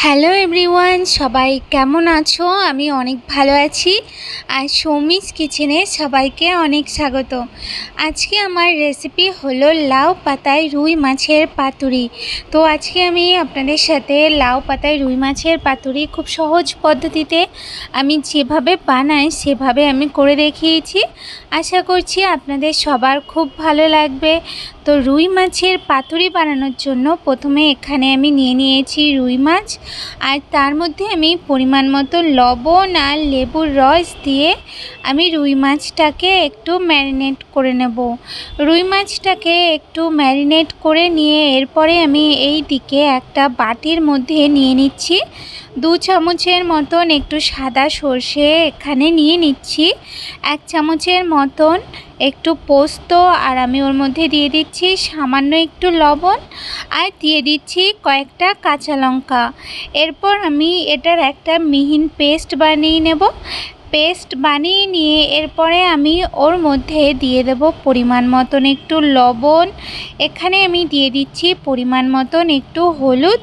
Hello everyone, সবাই কেমন আছো? আমি অনেক ভালো আছি। আর সৌমিস কিচেনে সবাইকে অনেক স্বাগত। আজকে আমার রেসিপি হলো লাউ পাতায় রুই মাছের পাতুরি। তো আজকে আমি আপনাদের সাথে লাউ পাতায় রুই মাছের পাতুরি খুব সহজ পদ্ধতিতে আমি যেভাবে বানাই সেভাবে আমি করে দেখিয়েছি। আশা করছি আপনাদের সবার খুব ভালো লাগবে। তো রুই মাছের পাতুরি বানানোর জন্য প্রথমে এখানে আমি নিয়ে নিয়েছি রুই মাছ, আর তার মধ্যে আমি পরিমাণ মতো লবণ আর লেবুর রস দিয়ে আমি রুই মাছটাকে একটু ম্যারিনেট করে নেব। রুই মাছটাকে একটু ম্যারিনেট করে নিয়ে এরপরে আমি এই দিকে একটা বাটির মধ্যে নিয়ে নিচ্ছি 2 চামচের মতন একটু সাদা সর্ষে এখানে নিয়ে নিচ্ছি, 1 চামচের মতন একটু পোস্ত, আর আমি ওর মধ্যে দিয়ে দিচ্ছি সামান্য একটু লবণ, আর দিয়ে দিচ্ছি কয়েকটা কাঁচা লঙ্কা। এরপর আমি এটার একটা মিহিন পেস্ট বানিয়ে নেব। পেস্ট বানিয়ে নিয়ে এরপরে আমি ওর মধ্যে দিয়ে দেব পরিমাণ মতন একটু লবণ, এখানে আমি দিয়ে দিচ্ছি পরিমাণ মতন একটু হলুদ,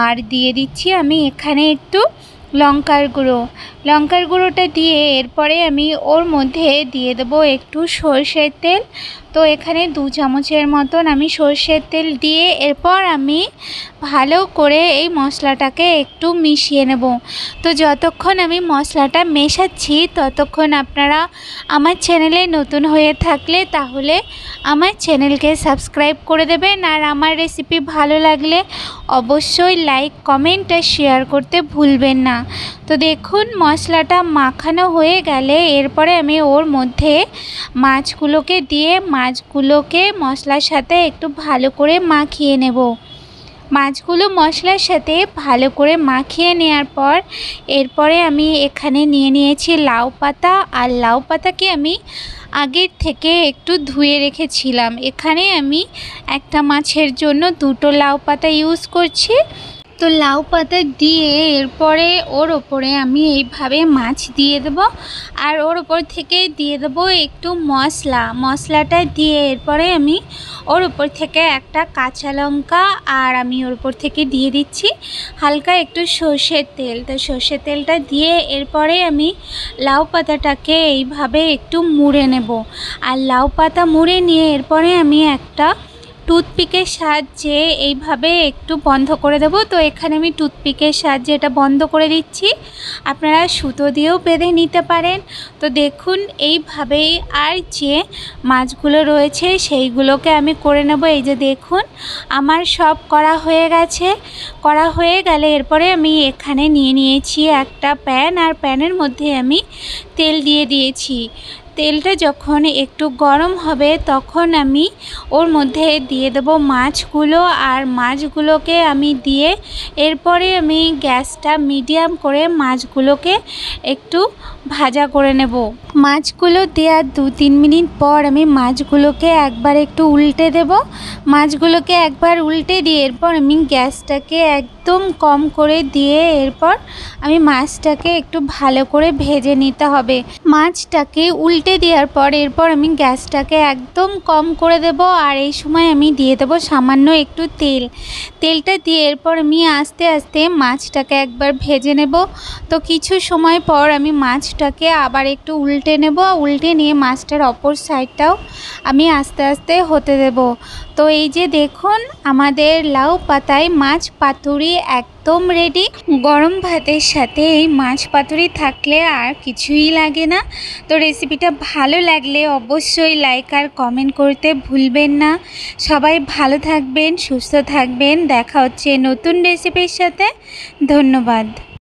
আর দিয়ে দিচ্ছি আমি এখানে একটু লঙ্কার গুঁড়োটা দিয়ে এরপরে আমি ওর মধ্যে দিয়ে দেব একটু সরষের তেল। তো এখানে 2 চামচের মতন আমি সরষের তেল দিয়ে এরপর আমি ভালো করে এই মশলাটাকে একটু মিশিয়ে নেব। তো যতক্ষণ আমি মশলাটা মেশাচ্ছি ততক্ষণ আপনারা আমার চ্যানেলে নতুন হয়ে থাকলে তাহলে আমার চ্যানেলকে সাবস্ক্রাইব করে দেবেন, আর আমার রেসিপি ভালো লাগলে অবশ্যই লাইক, কমেন্ট আর শেয়ার করতে ভুলবেন না। তো দেখুন মশলাটা মাখানো হয়ে গেলে এরপরে আমি ওর মধ্যে মাছগুলোকে দিয়ে মাছগুলোকে মশলার সাথে একটু ভালো করে মাখিয়ে নেব। মাছগুলো মশলার সাথে ভালো করে মাখিয়ে নেওয়ার পর এরপরে আমি এখানে নিয়ে নিয়েছি লাউ পাতা, আর লাউ পাতাকে আমি আগের থেকে একটু ধুয়ে রেখেছিলাম। এখানে আমি একটা মাছের জন্য 2টো লাউ পাতা ইউজ করছি। তো লাউ পাতা দিয়ে এরপরে ওর ওপরে আমি এইভাবে মাছ দিয়ে দেব, আর ওর ওপর থেকে দিয়ে দেব একটু মশলাটা দিয়ে এরপরে আমি ওর ওপর থেকে একটা কাঁচা লঙ্কা, আর আমি ওর ওপর থেকে দিয়ে দিচ্ছি হালকা একটু সর্ষের তেল। তো সর্ষের তেলটা দিয়ে এরপরে আমি লাউ পাতাটাকে এইভাবে একটু মুড়ে নেব, আর লাউ পাতা মুড়ে নিয়ে এরপরে আমি একটা টুথপিকের সাহায্যে এইভাবে একটু বন্ধ করে দেব। তো এখানে আমি টুথপিকের সাহায্যে এটা বন্ধ করে দিচ্ছি, আপনারা সুতো দিয়েও বেঁধে নিতে পারেন। তো দেখুন এইভাবেই আর যে মাছগুলো রয়েছে সেইগুলোকে আমি করে নেব। এই যে দেখুন আমার সব করা হয়ে গেছে। করা হয়ে গেলে এরপরে আমি এখানে নিয়ে নিয়েছি একটা প্যান, আর প্যানের মধ্যে আমি তেল দিয়ে দিয়েছি। তেলটা যখন একটু গরম হবে তখন আমি ওর মধ্যে দিয়ে দেব মাছগুলো, আর মাছগুলোকে আমি দিয়ে এরপরে আমি গ্যাসটা মিডিয়াম করে মাছগুলোকে একটু ভাজা করে নেব। মাছগুলো দেওয়ার 2-3 মিনিট পর আমি মাছগুলোকে একবার একটু উল্টে দেব। মাছগুলোকে একবার উল্টে দিয়ে এরপর আমি গ্যাসটাকে একদম কম করে দিয়ে এরপর আমি মাছটাকে একটু ভালো করে ভেজে নিতে হবে। মাছটাকে উল্টে দেওয়ার পর এরপর আমি গ্যাসটাকে একদম কম করে দেব, আর এই সময় আমি দিয়ে দেব সামান্য একটু তেলটা দিয়ে এরপর আমি আস্তে আস্তে মাছটাকে একবার ভেজে নেব। তো কিছু সময় পর আমি মাছটাকে আবার একটু উল্টে নেব, উল্টে নিয়ে মাছটার অপর সাইডটাও আমি আস্তে আস্তে হতে দেব। তো এই যে দেখুন আমাদের লাউ পাতায় মাছ পাতুরি একদম রেডি। গরম ভাতের সাথে এই মাছ পাতুরি থাকলে আর কিছুই লাগে না। তো রেসিপিটা ভালো লাগলে অবশ্যই লাইক আর কমেন্ট করতে ভুলবেন না। সবাই ভালো থাকবেন, সুস্থ থাকবেন। দেখা হচ্ছে নতুন রেসিপির সাথে। ধন্যবাদ।